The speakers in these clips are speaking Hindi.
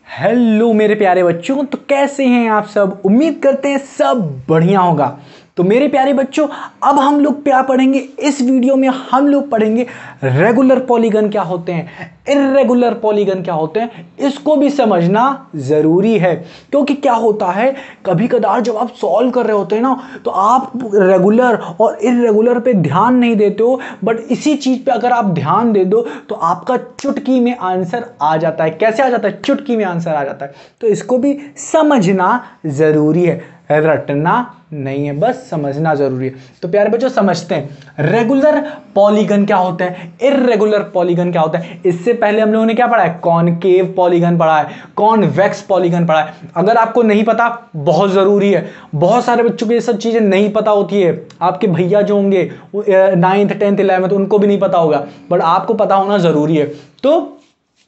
हेलो मेरे प्यारे बच्चों, तो कैसे हैं आप सब। उम्मीद करते हैं सब बढ़िया होगा। तो मेरे प्यारे बच्चों, अब हम लोग क्या पढ़ेंगे इस वीडियो में। हम लोग पढ़ेंगे रेगुलर पॉलीगन क्या होते हैं, इर्रेगुलर पॉलीगन क्या होते हैं। इसको भी समझना जरूरी है, क्योंकि क्या होता है कभी कदार जब आप सॉल्व कर रहे होते हैं ना, तो आप रेगुलर और इर्रेगुलर पे ध्यान नहीं देते हो, बट इसी चीज पे अगर आप ध्यान दे दो तो आपका चुटकी में आंसर आ जाता है। कैसे आ जाता है? चुटकी में आंसर आ जाता है। तो इसको भी समझना जरूरी है, रटना नहीं है, बस समझना जरूरी है। तो प्यारे बच्चों समझते हैं रेगुलर पॉलीगन क्या होते हैं, इर्रेगुलर पॉलीगन क्या होता है। इससे पहले हम लोगों ने क्या पढ़ा है, कॉनकेव पॉलीगन पढ़ा है, कॉन्वेक्स पॉलीगन पढ़ा है। अगर आपको नहीं पता, बहुत जरूरी है। बहुत सारे बच्चों को ये सब चीजें नहीं पता होती है। आपके भैया जो होंगे 9th 10th 11th उनको भी नहीं पता होगा, बट आपको पता होना जरूरी है। तो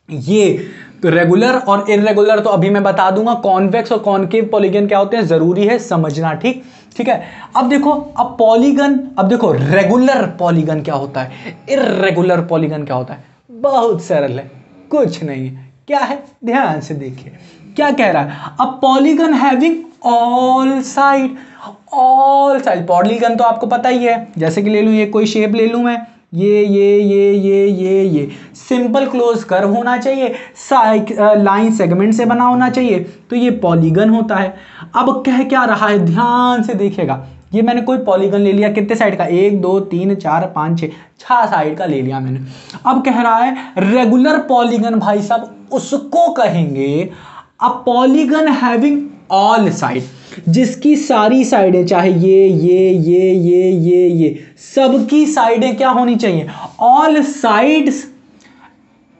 ये रेगुलर और इर्रेगुलर तो अभी मैं बता दूंगा। कॉन्वेक्स और कॉनकेव पॉलीगन क्या होते हैं, जरूरी है समझना। ठीक है। अब देखो, अब पॉलीगन, अब देखो रेगुलर पॉलीगन क्या होता है, इर्रेगुलर पॉलीगन क्या होता है। बहुत सरल है, कुछ नहीं है। क्या है, ध्यान से देखिए क्या कह रहा है। अब polygon having all side, all side polygon तो आपको पता ही है। जैसे कि ले लूं, ये कोई शेप ले लूं मैं, ये सिंपल क्लोज कर्व होना चाहिए, लाइन सेगमेंट से बना होना चाहिए, तो ये पॉलीगन होता है। अब कह क्या रहा है, ध्यान से देखिएगा। ये मैंने कोई पॉलीगन ले लिया, कितने साइड का, 1 2 3 4 5 6 साइड का ले लिया मैंने। अब कह रहा है रेगुलर पॉलीगन भाई साहब उसको कहेंगे a polygon having all side, जिसकी सारी साइडें, चाहे ये सबकी साइडें क्या होनी चाहिए, ऑल साइड्स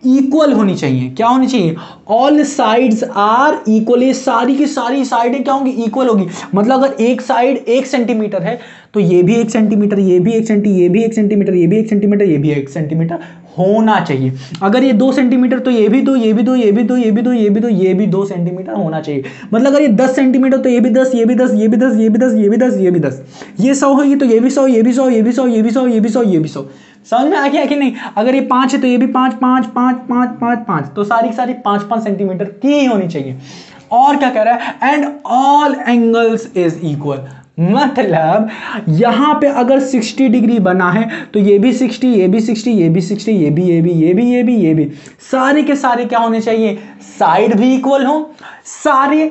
इक्वल होनी चाहिए। क्या होनी चाहिए, ऑल साइड्स आर इक्वल। ये सारी की सारी साइडें क्या होंगी, इक्वल होगी। मतलब अगर एक साइड 1 सेंटीमीटर है तो ये भी 1 सेंटीमीटर, ये भी 1 सेंटीमीटर, ये भी 1 सेंटीमीटर, ये भी 1 सेंटीमीटर, ये भी 1 सेंटीमीटर होना चाहिए। अगर ये 2 सेंटीमीटर तो ये भी 2, ये भी 2, ये भी 2, ये भी 2, ये भी 2, ये भी 2 सेंटीमीटर होना चाहिए। मतलब अगर ये 10 सेंटीमीटर तो ये भी 10, ये भी 10, ये भी 10, ये भी 10, ये भी 10, ये भी 10, ये 100 होगी तो ये भी 100, ये भी 100, ये भी 100, ये भी 100, ये भी 100, ये भी 100। समझ में आ गया कि नहीं। अगर ये 5 है तो ये भी 5 5 5 5 5 5, तो सारी सारी 5 5 सेंटीमीटर की होनी चाहिए। और क्या कह रहा है, and all angles is equal. मतलब यहां पे अगर 60 डिग्री बना है तो ये भी 60, ये भी 60, ये भी 60, ये भी, ये भी, ये भी, ये भी, ये भी, सारे के सारे क्या होने चाहिए, साइड भी इक्वल हो, सारे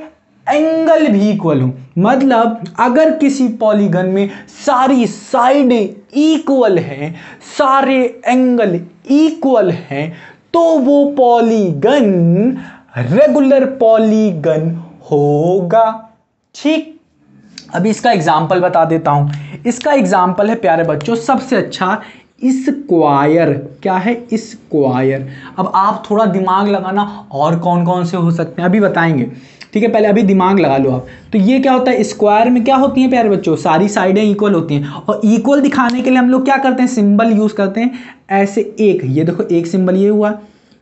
एंगल भी इक्वल हो। मतलब अगर किसी पॉलीगन में सारी साइडें इक्वल हैं, सारे एंगल इक्वल हैं, तो वो पॉलीगन रेगुलर पॉलीगन होगा। ठीक, अभी इसका एग्जाम्पल बता देता हूं। इसका एग्जाम्पल है प्यारे बच्चों सबसे अच्छा स्क्वायर। क्या है, स्क्वायर। अब आप थोड़ा दिमाग लगाना, और कौन कौन से हो सकते हैं अभी बताएंगे। ठीक है, पहले अभी दिमाग लगा लो आप। तो ये क्या होता है, स्क्वायर में क्या होती हैं प्यारे बच्चों, सारी साइडें इक्वल होती हैं। और इक्वल दिखाने के लिए हम लोग क्या करते हैं, सिंबल यूज करते हैं। ऐसे एक, ये देखो एक सिंबल ये हुआ,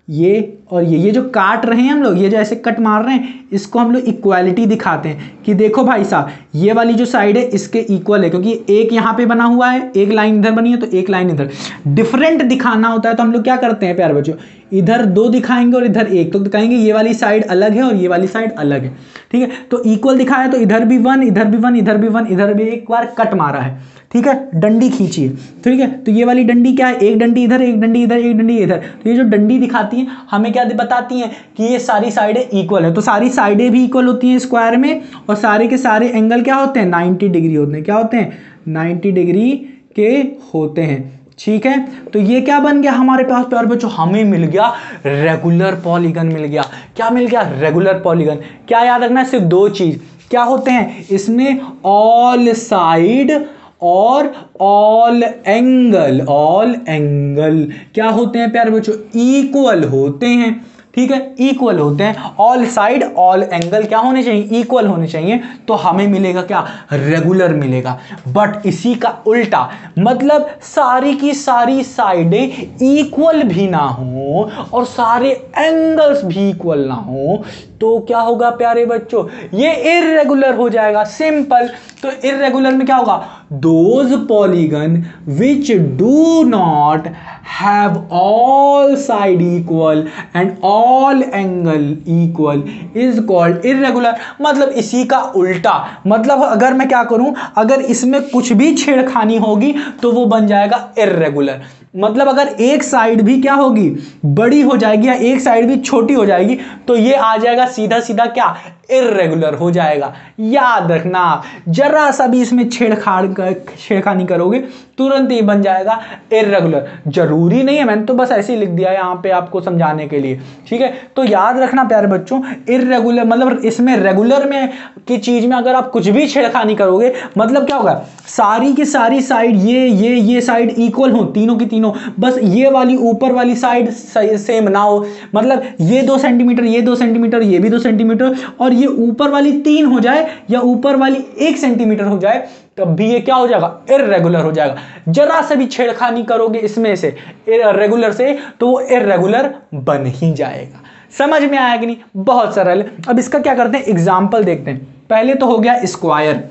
ये और ये जो काट रहे हैं हम लोग, ये जो ऐसे कट मार रहे हैं, इसको हम लोग इक्वालिटी दिखाते हैं कि देखो भाई साहब ये वाली जो साइड है इसके इक्वल है, क्योंकि एक यहाँ पे बना हुआ है, एक लाइन इधर बनी है तो एक लाइन इधर। डिफरेंट दिखाना होता है तो हम लोग क्या करते हैं प्यारे बच्चों, इधर 2 दिखाएंगे और इधर 1, तो दिखाएंगे ये वाली साइड अलग है और ये वाली साइड अलग है। ठीक है, तो इक्वल दिखाया तो इधर भी 1, इधर भी 1, इधर भी 1, इधर भी एक बार कट मारा है। ठीक है, डंडी खींचिए। ठीक है, तो ये वाली डंडी क्या है, एक डंडी इधर, एक डंडी इधर, एक डंडी इधर। तो ये जो डंडी दिखाती है हमें क्या बताती हैं कि ये सारी साइडें इक्वल है। तो सारी साइडें भी इक्वल होती हैं स्क्वायर में, और सारे के सारे एंगल क्या होते हैं, 90 डिग्री होते हैं। क्या होते हैं, 90 डिग्री के होते हैं। ठीक है, तो ये क्या बन गया हमारे पास प्यारे बच्चों, हमें मिल गया रेगुलर पॉलीगन मिल गया। क्या मिल गया, रेगुलर पॉलीगन। क्या याद रखना है, सिर्फ 2 चीज क्या होते हैं इसमें, ऑल साइड और ऑल एंगल। ऑल एंगल क्या होते हैं प्यारे बच्चों, इक्वल होते हैं। ठीक है, इक्वल होते हैं। ऑल साइड ऑल एंगल क्या होने चाहिए, इक्वल होने चाहिए, तो हमें मिलेगा क्या, रेगुलर मिलेगा। बट इसी का उल्टा, मतलब सारी की सारी साइडें इक्वल भी ना हो और सारे एंगल्स भी इक्वल ना हो, तो क्या होगा प्यारे बच्चों, ये इर्रेगुलर हो जाएगा। सिंपल, तो इर्रेगुलर में क्या होगा, those polygon which do not have all side equal and all angle equal is called irregular. मतलब इसी का उल्टा, मतलब अगर मैं क्या करूं, अगर इसमें कुछ भी छेड़खानी होगी तो वो बन जाएगा इर्रेगुलर। मतलब अगर एक साइड भी क्या होगी, बड़ी हो जाएगी या एक साइड भी छोटी हो जाएगी तो ये आ जाएगा सीधा सीधा क्या, इर्रेगुलर हो जाएगा। याद रखना आप, जरा सा भी इसमें छेड़खानी करोगे तुरंत ही बन जाएगा इर्रेगुलर। जरूरी नहीं है, मैंने तो बस ऐसे ही लिख दिया है यहाँ पे आपको समझाने के लिए, ठीक है। तो याद रखना प्यारे बच्चों, इर्रेगुलर मतलब इसमें रेगुलर में की चीज में अगर आप कुछ भी छेड़खानी करोगे मतलब क्या होगा, सारी की सारी साइड ये साइड इक्वल हो, तीनों की तीनों, बस ये वाली ऊपर वाली साइड सेम ना हो, मतलब ये 2 सेंटीमीटर, ये 2 सेंटीमीटर, ये भी 2 सेंटीमीटर, और ये ऊपर वाली 3 हो जाए या ऊपर वाली 1 सेंटीमीटर हो जाए, तब भी ये क्या हो जाएगा, इर्रेगुलर हो जाएगा। जरा से भी छेड़खानी करोगे इसमें से रेगुलर से तो वो इर्रेगुलर बन ही जाएगा। समझ में आया कि नहीं, बहुत सरल है। अब इसका क्या करते हैं, एग्जाम्पल देखते हैं। पहले तो हो गया स्क्वायर,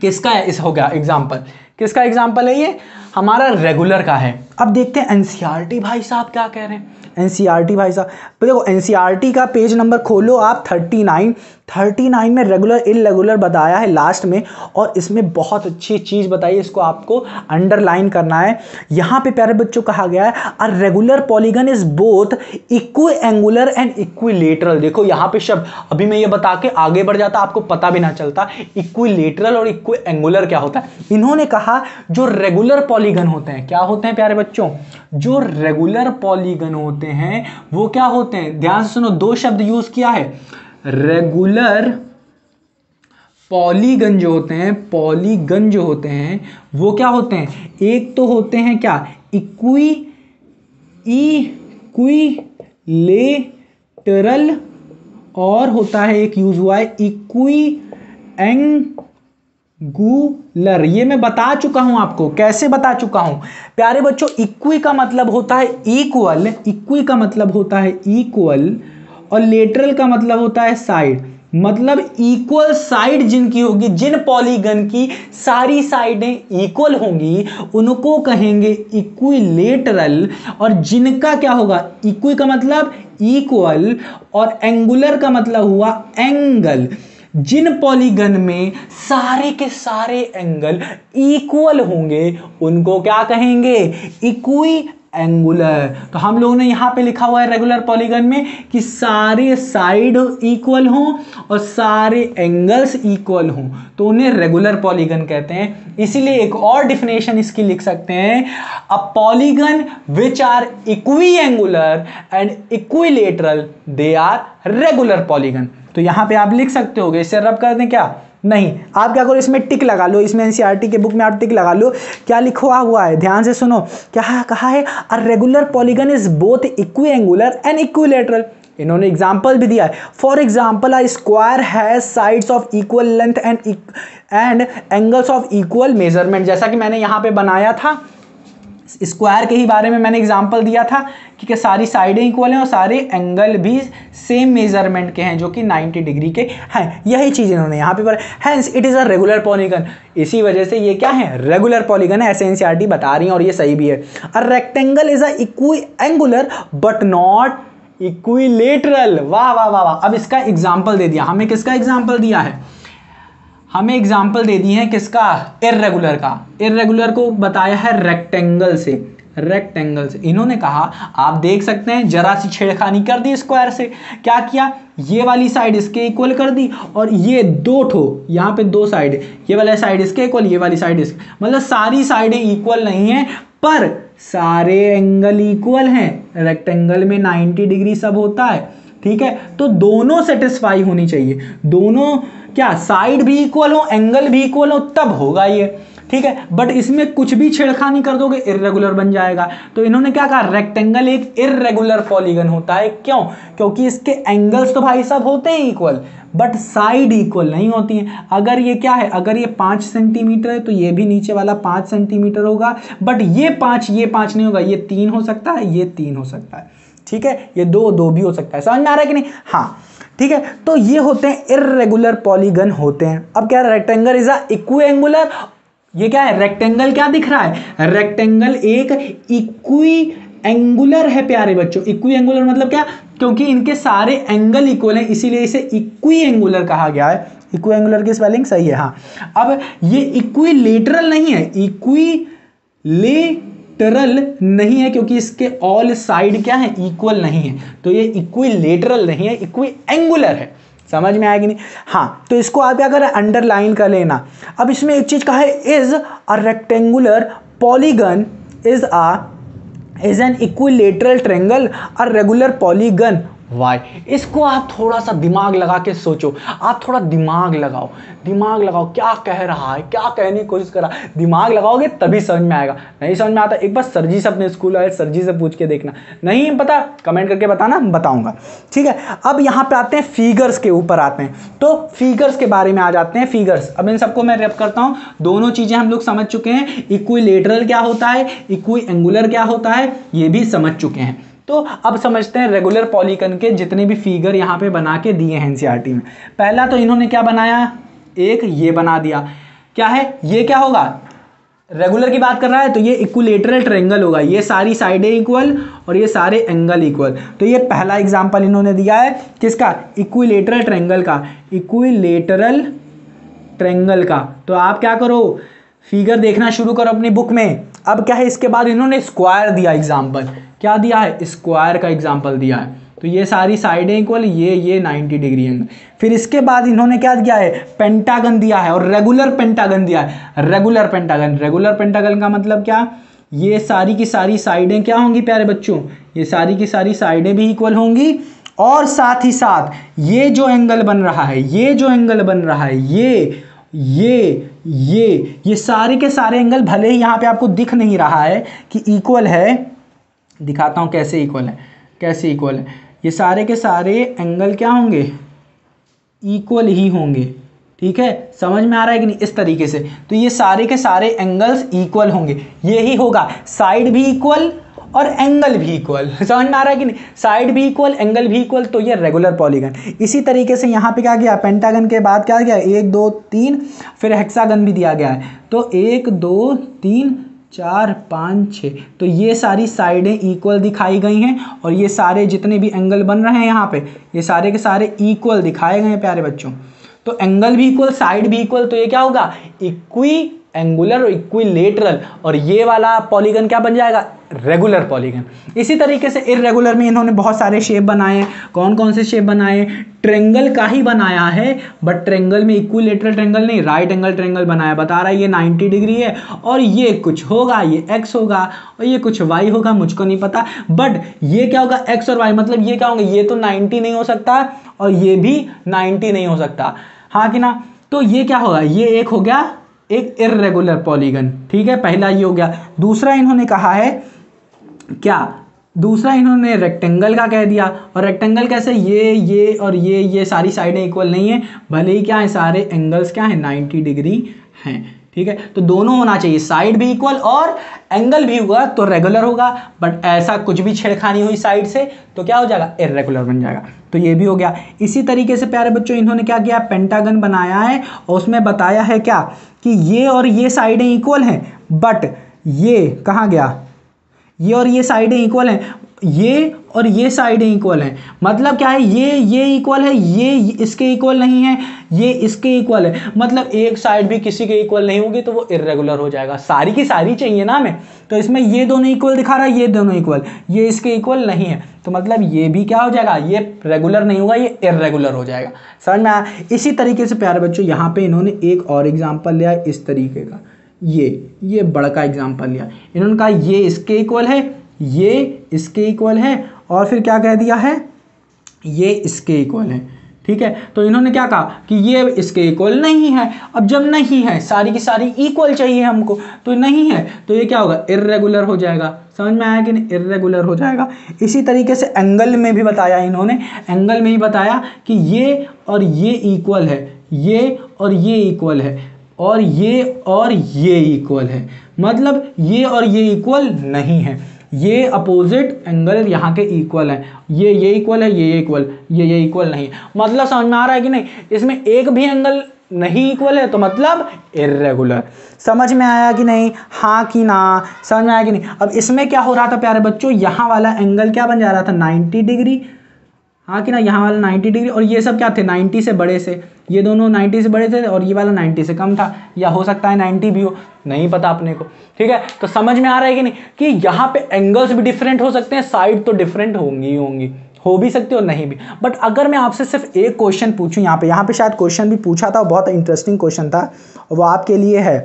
किसका है, इस हो गया एग्जाम्पल, किसका एग्जाम्पल है, ये हमारा रेगुलर का है। अब देखते हैं एनसीईआरटी भाई साहब क्या कह रहे हैं। एनसीईआरटी भाई साहब देखो, एनसीईआरटी का पेज नंबर खोलो आप 39 में रेगुलर इर्रेगुलर बताया है लास्ट में, और इसमें बहुत अच्छी चीज बताई है, इसको आपको अंडरलाइन करना है। यहां पे प्यारे बच्चों कहा गया है अ regular polygon is both equi angular and equilateral. देखो यहां पे शब्द, अभी मैं ये बता के आगे बढ़ जाता आपको पता भी ना चलता इक्विलेटरल और इक्वी एंगुलर क्या होता है। इन्होंने कहा जो रेगुलर पॉलीगन होते हैं, क्या होते हैं प्यारे बच्चों, जो रेगुलर पॉलीगन होते हैं वो क्या होते हैं, ध्यान से सुनो, 2 शब्द यूज किया है। रेगुलर पॉलीगन जो होते हैं, पॉलीगन जो होते हैं वो क्या होते हैं, एक तो होते हैं क्या, इक्विलेटरल, और होता है एक यूज हुआ है इक्वी एंगुलर। ये मैं बता चुका हूं आपको, कैसे बता चुका हूं प्यारे बच्चों। इक्वी का मतलब होता है इक्वल, इक्वी का मतलब होता है इक्वल, और लेटरल का मतलब होता है साइड। मतलब इक्वल साइड जिनकी होगी, जिन पॉलीगन की सारी साइडें इक्वल होंगी उनको कहेंगे इक्विलेटरल, और जिनका क्या होगा, इक्वी का मतलब इक्वल और एंगुलर का मतलब हुआ एंगल। जिन पॉलीगन में सारे के सारे एंगल इक्वल होंगे उनको क्या कहेंगे, इक्वी एंगुलर। तो हम लोगों ने यहां पे लिखा हुआ है रेगुलर पॉलीगन में कि सारे साइड इक्वल हों और सारे एंगल्स इक्वल हों तो उन्हें रेगुलर पॉलीगन कहते हैं। इसीलिए एक और डिफिनेशन इसकी लिख सकते हैं, a polygon which are equiangular and equilateral they are regular polygon. तो यहां पे आप लिख सकते होगे, इससे रब कर दें क्या, नहीं, आप क्या करो, इसमें टिक लगा लो, इसमें एनसीईआरटी के बुक में आप टिक लगा लो। क्या लिखा हुआ है, ध्यान से सुनो, क्या कहा है, अ regular polygon is both equi angular and equilateral. इन्होंने एग्जाम्पल भी दिया है। For example, a square has sides of equal length and angles of equal measurement. जैसा कि मैंने यहाँ पे बनाया था, स्क्वायर के ही बारे में मैंने एग्जांपल दिया था कि सारी साइडें इक्वल हैं और सारे एंगल भी सेम मेजरमेंट के हैं जो कि 90 डिग्री के हैं। यही चीज इन्होंने यहाँ पे hence it is a regular polygon. इसी वजह से ये क्या है, रेगुलर पॉलीगन है, ऐसे एनसीईआरटी बता रही है और ये सही भी है। A rectangle is a equi angular but not equilateral. वाह वाह वाह वाह। अब इसका एग्जाम्पल दे दिया हमें, किसका एग्जाम्पल दिया है, हमें एग्जाम्पल दे दी है किसका, इर्रेगुलर का। इर्रेगुलर को बताया है रेक्टेंगल से, रेक्टेंगल से। इन्होंने कहा, आप देख सकते हैं, जरा सी छेड़खानी कर दी स्क्वायर से। क्या किया, ये वाली साइड इसके इक्वल कर दी और ये दो ठो यहाँ पे 2 साइड, ये वाला साइड इसके इक्वल, ये वाली साइड इसके, मतलब सारी साइडें इक्वल नहीं है पर सारे एंगल इक्वल हैं। रेक्टेंगल में 90 डिग्री सब होता है, ठीक है। तो दोनों सेटिस्फाई होनी चाहिए, दोनों क्या, साइड भी इक्वल हो, एंगल भी इक्वल हो, तब होगा ये, ठीक है। बट इसमें कुछ भी छेड़खानी कर दोगे इर्रेगुलर बन जाएगा। तो इन्होंने क्या कहा, रेक्टेंगल एक इर्रेगुलर पॉलीगन होता है। क्यों, क्योंकि इसके एंगल्स तो भाई साहब होते हैं इक्वल बट साइड इक्वल नहीं होती हैं। अगर ये क्या है, अगर ये 5 सेंटीमीटर है तो ये भी नीचे वाला 5 सेंटीमीटर होगा, बट ये 5 नहीं होगा, ये 3 हो सकता है, ये 3 हो सकता है। ठीक है, ये दो दो भी हो सकता है, समझ में आ रहा है कि नहीं? हाँ ठीक है, तो ये होते हैं इर्रेगुलर पॉलीगन होते हैं। अब क्या रेक्टेंगल इज अ इक्विएंगुलर, ये क्या है रेक्टेंगल, क्या दिख रहा है रेक्टेंगल एक इक्वी एंगुलर है प्यारे बच्चों। इक्वी एंगुलर मतलब क्या, क्योंकि इनके सारे एंगल इक्वल हैं इसीलिए इसे इक्वी एंगुलर कहा गया है। इक्वी एंगुलर की स्पेलिंग सही है हाँ। अब ये इक्विलेटरल नहीं है, इक्विलेटरल नहीं है क्योंकि इसके ऑल साइड क्या है इक्वल नहीं है, तो ये इक्विलेटरल नहीं है, इक्वी एंगुलर है। समझ में आएगी नहीं? हाँ, तो इसको आप क्या करें अंडरलाइन कर लेना। अब इसमें एक चीज कहा है, is a rectangular polygon is an equilateral triangle a regular polygon why. इसको आप थोड़ा सा दिमाग लगा के सोचो, आप थोड़ा दिमाग लगाओ, दिमाग लगाओ क्या कह रहा है, क्या कहने की कोशिश कर रहा है, दिमाग लगाओगे तभी समझ में आएगा। नहीं समझ में आता एक बार सर जी से अपने स्कूल वाले सर जी से पूछ के देखना, नहीं पता कमेंट करके बताना, बताऊंगा ठीक है। अब यहाँ पे आते हैं फिगर्स के ऊपर आते हैं, तो फिगर्स के बारे में आ जाते हैं। फिगर्स अब इन सबको मैं रैप करता हूँ, दोनों चीजें हम लोग समझ चुके हैं, इक्विलेटरल क्या होता है, इक्वी एंगुलर क्या होता है, ये भी समझ चुके हैं। तो अब समझते हैं रेगुलर पॉलीगन के जितने भी फिगर यहाँ पे बना के दिए हैं एनसीईआरटी में। पहला तो इन्होंने क्या बनाया, एक ये बना दिया, क्या है ये, क्या होगा रेगुलर की बात कर रहा है तो ये इक्विलेटरल ट्रायंगल होगा, ये सारी साइडें इक्वल और ये सारे एंगल इक्वल। तो ये पहला एग्जांपल इन्होंने दिया है किसका, इक्विलेटरल ट्रायंगल का, इक्विलेटरल ट्रायंगल का। तो आप क्या करो फिगर देखना शुरू करो अपनी बुक में। अब क्या है इसके बाद इन्होंने स्क्वायर दिया एग्जाम्पल, क्या दिया है स्क्वायर का एग्जाम्पल दिया है, तो ये सारी साइडें इक्वल, ये 90 डिग्री एंगल। फिर इसके बाद इन्होंने क्या दिया है पेंटागन दिया है और रेगुलर पेंटागन दिया है। रेगुलर पेंटागन, रेगुलर पेंटागन का मतलब क्या, ये सारी की सारी साइडें क्या होंगी प्यारे बच्चों, ये सारी की सारी साइडें भी इक्वल होंगी और साथ ही साथ ये जो एंगल बन रहा है, ये जो एंगल बन रहा है, ये सारे के सारे एंगल भले ही यहाँ पे आपको दिख नहीं रहा है कि इक्वल है, दिखाता हूँ कैसे इक्वल है, कैसे इक्वल है, ये सारे के सारे एंगल क्या होंगे इक्वल ही होंगे। ठीक है, समझ में आ रहा है कि नहीं, इस तरीके से। तो ये सारे के सारे एंगल्स इक्वल होंगे, ये ही होगा, साइड भी इक्वल और एंगल भी इक्वल। समझ में आ रहा है कि नहीं, साइड भी इक्वल एंगल भी इक्वल, तो ये रेगुलर पॉलीगन। इसी तरीके से यहाँ पे क्या किया, पेंटागन के बाद क्या किया 1 2 3, फिर हेक्सागन भी दिया गया है, तो 1 2 3 4 5 6, तो ये सारी साइडें इक्वल दिखाई गई हैं और ये सारे जितने भी एंगल बन रहे हैं यहाँ पे, ये सारे के सारे इक्वल दिखाए गए हैं प्यारे बच्चों। तो एंगल भी इक्वल, साइड भी इक्वल, तो ये क्या होगा इक्वी एंगुलर और इक्विलेटरल, और ये वाला पॉलीगन क्या बन जाएगा रेगुलर पॉलीगन। इसी तरीके से इर्रेगुलर में इन्होंने बहुत सारे शेप बनाए हैं। कौन कौन से शेप बनाए, ट्रायंगल का ही बनाया है, बट ट्रायंगल में इक्विलेटरल ट्रायंगल नहीं, राइट एंगल ट्रायंगल बनाया, बता रहा है ये 90 डिग्री है और ये कुछ होगा, ये x होगा और ये कुछ y होगा, मुझको नहीं पता, बट ये क्या होगा x और y, मतलब ये क्या होंगे, ये तो 90 नहीं हो सकता और ये भी 90 नहीं हो सकता, हाँ कि ना। तो ये क्या होगा, ये एक हो गया एक इर्रेगुलर पॉलीगन। ठीक है, पहला ये हो गया। दूसरा इन्होंने कहा है क्या, दूसरा इन्होंने रेक्टेंगल का कह दिया, और रेक्टेंगल कैसे, ये और ये सारी साइडें इक्वल नहीं है, भले ही क्या है सारे एंगल्स क्या है 90 डिग्री हैं। ठीक है, तो दोनों होना चाहिए, साइड भी इक्वल और एंगल भी हुआ तो रेगुलर होगा, बट ऐसा कुछ भी छेड़खानी हुई साइड से तो क्या हो जाएगा इर्रेगुलर बन जाएगा। तो ये भी हो गया। इसी तरीके से प्यारे बच्चों इन्होंने क्या किया, पेंटागन बनाया है और उसमें बताया है क्या कि ये और ये साइडें इक्वल हैं, बट ये कहाँ गया, ये और ये साइडें इक्वल हैं, ये और ये साइडें इक्वल हैं, मतलब क्या है ये इक्वल है, ये इसके इक्वल नहीं है, ये इसके इक्वल है, मतलब एक साइड भी किसी के इक्वल नहीं होगी तो वो इर्रेगुलर हो जाएगा। सारी की सारी चाहिए ना हमें, तो इसमें ये दोनों इक्वल दिखा रहा है, ये दोनों इक्वल, ये इसके इक्वल नहीं है, तो मतलब ये भी क्या हो जाएगा, ये रेगुलर नहीं होगा, ये इर्रेगुलर हो जाएगा। समझ में आया। इसी तरीके से प्यारे बच्चों यहाँ पे इन्होंने एक और एग्जाम्पल लिया इस तरीके का, ये बड़ा का एग्जाम्पल लिया, इन्होंने कहा ये इसके इक्वल है, ये इसके इक्वल है, और फिर क्या कह दिया है ये इसके इक्वल है। ठीक है, तो इन्होंने क्या कहा कि ये इसके इक्वल नहीं है। अब जब नहीं है, सारी की सारी इक्वल चाहिए हमको, तो नहीं है तो ये क्या होगा इर्रेगुलर हो जाएगा। समझ में आया कि नहीं, इर्रेगुलर हो जाएगा। इसी तरीके से एंगल में भी बताया इन्होंने, एंगल में ही बताया कि ये और ये इक्वल है, ये और ये इक्वल है, और ये इक्वल है, मतलब ये और ये इक्वल नहीं है। ये अपोजिट एंगल यहाँ के इक्वल है, ये इक्वल है, ये इक्वल, ये इक्वल नहीं है। मतलब समझ में आ रहा है कि नहीं? इसमें एक भी एंगल नहीं इक्वल है तो मतलब इर्रेगुलर। समझ में आया कि नहीं? हाँ कि ना? समझ में आया कि नहीं? अब इसमें क्या हो रहा था प्यारे बच्चों, यहाँ वाला एंगल क्या बन जा रहा था 90 डिग्री, हाँ कि ना? यहाँ वाला 90 डिग्री और ये सब क्या थे 90 से बड़े से, ये दोनों 90 से बड़े थे और ये वाला 90 से कम था, या हो सकता है 90 भी हो, नहीं पता अपने को। ठीक है, तो समझ में आ रहा है कि नहीं कि यहाँ पे एंगल्स भी डिफरेंट हो सकते हैं, साइड तो डिफरेंट होंगी ही होंगी, हो भी सकती है और नहीं भी। बट अगर मैं आपसे सिर्फ एक क्वेश्चन पूछूं, यहाँ पे शायद क्वेश्चन भी पूछा था, बहुत इंटरेस्टिंग क्वेश्चन था, वो आपके लिए है,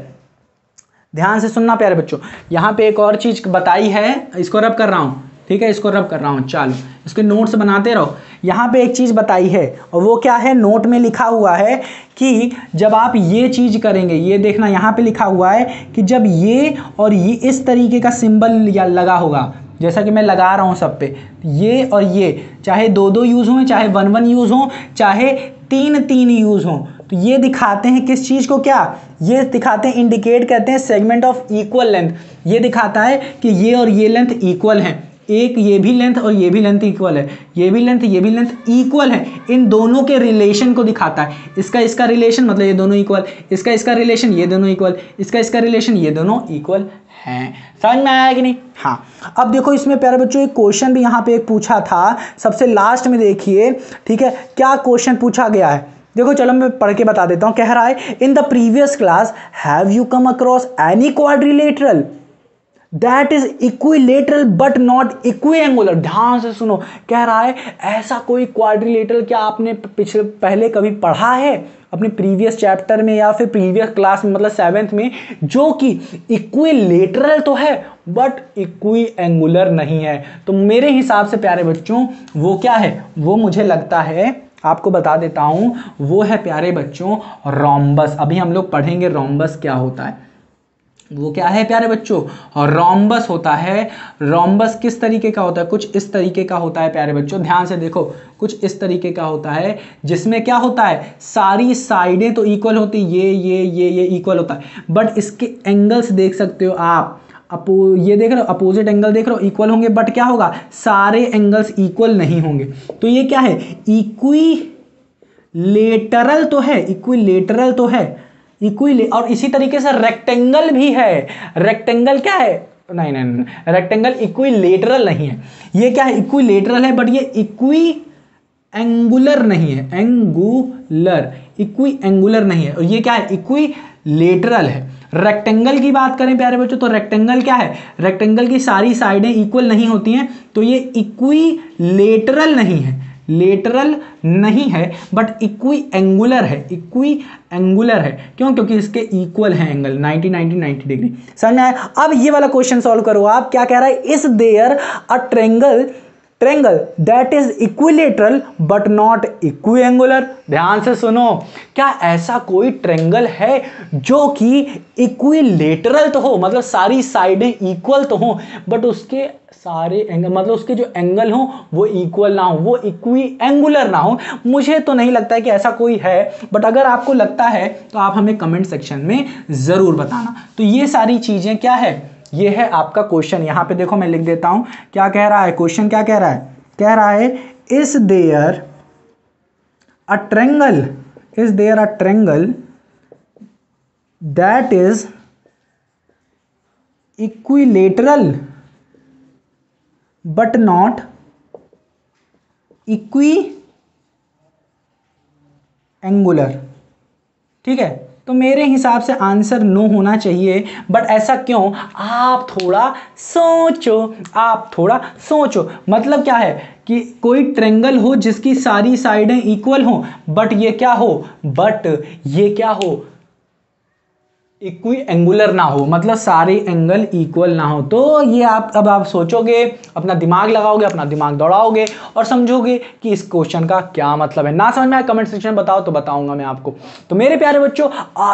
ध्यान से सुनना प्यारे बच्चों। यहाँ पे एक और चीज बताई है, इसको रब कर रहा हूँ, ठीक है, इसको रब कर रहा हूँ, चलो इसके नोट्स बनाते रहो। यहाँ पे एक चीज बताई है और वो क्या है, नोट में लिखा हुआ है कि जब आप ये चीज करेंगे, ये देखना यहाँ पे लिखा हुआ है कि जब ये और ये इस तरीके का सिंबल या लगा होगा, जैसा कि मैं लगा रहा हूँ सब पे, ये और ये चाहे 2-2 यूज हों, चाहे 1-1 यूज हों, चाहे 3-3 यूज हों, तो ये दिखाते हैं किस चीज को, क्या ये दिखाते हैं, इंडिकेट करते हैं सेगमेंट ऑफ इक्वल लेंथ। ये दिखाता है कि ये और ये लेंथ इक्वल हैं, एक ये भी लेंथ और ये भी लेंथ इक्वल है, ये भी लेंथ इक्वल है, इन दोनों के रिलेशन को दिखाता है। इसका रिलेशन मतलब ये दोनों इक्वल, इसका रिलेशन ये दोनों इक्वल, इसका रिलेशन ये दोनों इक्वल हैं। समझ में आया कि नहीं? हाँ। अब देखो इसमें प्यारे बच्चों एक क्वेश्चन भी यहाँ पे एक पूछा था, सबसे लास्ट में देखिए, ठीक है, क्या क्वेश्चन पूछा गया है, देखो चलो मैं पढ़ के बता देता हूँ। कह रहा है in the previous class have you come across any quadrilateral that is equilateral but not equiangular. ध्यान से सुनो, कह रहा है ऐसा कोई क्वाड्रिलेटरल क्या आपने पहले कभी पढ़ा है अपने प्रीवियस चैप्टर में या फिर प्रीवियस क्लास में, मतलब 7th में, जो कि इक्विलेटरल तो है बट इक्विएंगुलर नहीं है। तो मेरे हिसाब से प्यारे बच्चों वो क्या है, वो मुझे लगता है आपको बता देता हूं, वो है प्यारे बच्चों रोम्बस। अभी हम लोग पढ़ेंगे रोम्बस क्या होता है। वो क्या है प्यारे बच्चों, और रोम्बस होता है। रोम्बस किस तरीके का होता है, कुछ इस तरीके का होता है प्यारे बच्चों, ध्यान से देखो, कुछ इस तरीके का होता है जिसमें क्या होता है, सारी साइडें तो इक्वल होती, ये इक्वल होता है, बट इसके एंगल्स देख सकते हो आप, ये देख रहे हो अपोजिट एंगल देख रहे हो, इक्वल होंगे, बट क्या होगा, सारे एंगल्स इक्वल नहीं होंगे। तो ये क्या है, इक्विलेटरल तो है, इक्विलेटरल तो है, और इसी तरीके से रेक्टेंगल भी है। रेक्टेंगल क्या है, नहीं, रेक्टेंगल इक्विलेटरल नहीं है। ये क्या है, इक्विलेटरल है बट ये इक्वी एंगुलर नहीं है, इक्विएंगुलर नहीं है। और ये क्या है, इक्विलेटरल है। रेक्टेंगल की बात करें प्यारे बच्चों, तो रेक्टेंगल क्या है, रेक्टेंगल की सारी साइडें इक्वल नहीं होती हैं, तो ये इक्विलेटरल नहीं है, लेटरल नहीं है बट इक्विएंगुलर है, इक्विएंगुलर है। क्यों, क्योंकि इसके इक्वल है एंगल 90 डिग्री। समझ में आया? अब ये वाला क्वेश्चन सॉल्व करो आप, क्या कह रहा है, is there a triangle that is equilateral but not equiangular. ध्यान से सुनो, क्या ऐसा कोई ट्रेंगल है जो कि इक्विलेटरल तो हो, मतलब सारी साइडें इक्वल तो हो, बट उसके सारे एंगल, मतलब उसके जो एंगल हो वो इक्वल ना हो, वो इक्विएंगुलर ना हो। मुझे तो नहीं लगता है कि ऐसा कोई है, बट अगर आपको लगता है तो आप हमें कमेंट सेक्शन में जरूर बताना। तो ये सारी चीजें क्या है, ये है आपका क्वेश्चन। यहां पे देखो मैं लिख देता हूं, क्या कह रहा है क्वेश्चन, क्या कह रहा है is there a triangle that is equilateral but not equiangular. ठीक है, तो मेरे हिसाब से आंसर नो होना चाहिए, बट ऐसा क्यों, आप थोड़ा सोचो। मतलब क्या है कि कोई ट्रेंगल हो जिसकी सारी साइडें इक्वल हो, बट ये क्या हो, इक्विएंगुलर ना हो, मतलब सारे एंगल इक्वल ना हो। तो ये आप सोचोगे, अपना दिमाग लगाओगे, अपना दिमाग दौड़ाओगे और समझोगे कि इस क्वेश्चन का क्या मतलब है। ना समझ में आया कमेंट सेक्शन में बताओ, तो बताऊंगा मैं आपको। तो मेरे प्यारे बच्चों,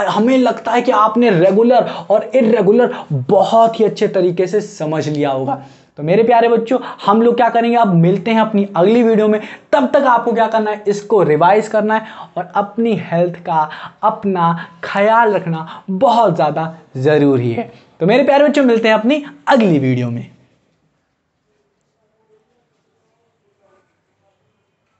हमें लगता है कि आपने रेगुलर और इर्रेगुलर बहुत ही अच्छे तरीके से समझ लिया होगा। तो मेरे प्यारे बच्चों, हम लोग क्या करेंगे, अब मिलते हैं अपनी अगली वीडियो में। तब तक आपको क्या करना है, इसको रिवाइज करना है और अपनी हेल्थ का अपना ख्याल रखना बहुत ज़्यादा ज़रूरी है। तो मेरे प्यारे बच्चों, मिलते हैं अपनी अगली वीडियो में।